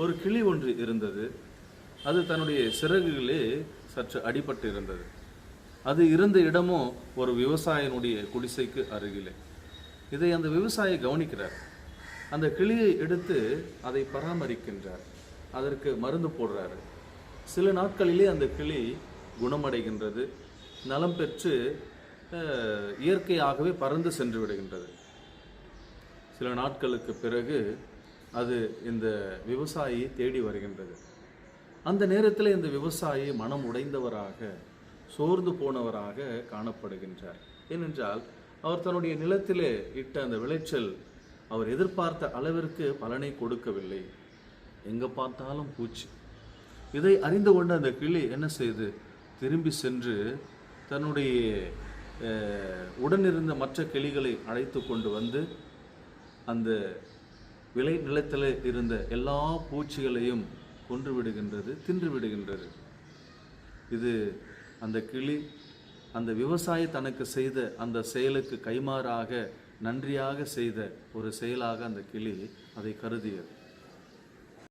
ஒரு கிளி ஒன்று இருந்தது. அது தன்னுடைய சிறகுகளே சற்று அடிபட்டு இருந்தது. அது இருந்த இடமும் ஒரு விவசாயினுடைய குடிசைக்கு அருகிலே. இதை அந்த விவசாயி கவனிக்கிறார். அந்த கிளியை எடுத்து அதை பராமரிக்கின்றார். அதற்கு மருந்து போடுறாரு. சில நாட்களிலே அந்த கிளி குணமடைகின்றது. நலம் பெற்று இயற்கையாகவே பறந்து சென்று விடுகின்றது. சில நாட்களுக்கு பிறகு அது இந்த விவசாயியை தேடி வருகின்றது. அந்த நேரத்தில் இந்த விவசாயி மனம் உடைந்தவராக, சோர்ந்து போனவராக காணப்படுகின்றார். ஏனென்றால் அவர் தன்னுடைய நிலத்திலே இட்ட அந்த விளைச்சல் அவர் எதிர்பார்த்த அளவிற்கு பலனை கொடுக்கவில்லை. எங்கே பார்த்தாலும் பூச்சி. இதை அறிந்து கொண்டு அந்த கிளி என்ன செய்து திரும்பி சென்று தன்னுடைய உடனிருந்த மற்ற கிளிகளை அழைத்து கொண்டு வந்து அந்த விளை நிலத்தில் இருந்த எல்லா பூச்சிகளையும் கொன்று விடுகின்றது, தின்று விடுகின்றது. இது அந்த கிளி அந்த விவசாயி தனக்கு செய்த அந்த செயலுக்கு கைமாறாக நன்றியாக செய்த ஒரு செயலாக அந்த கிளி அதை கருதியது.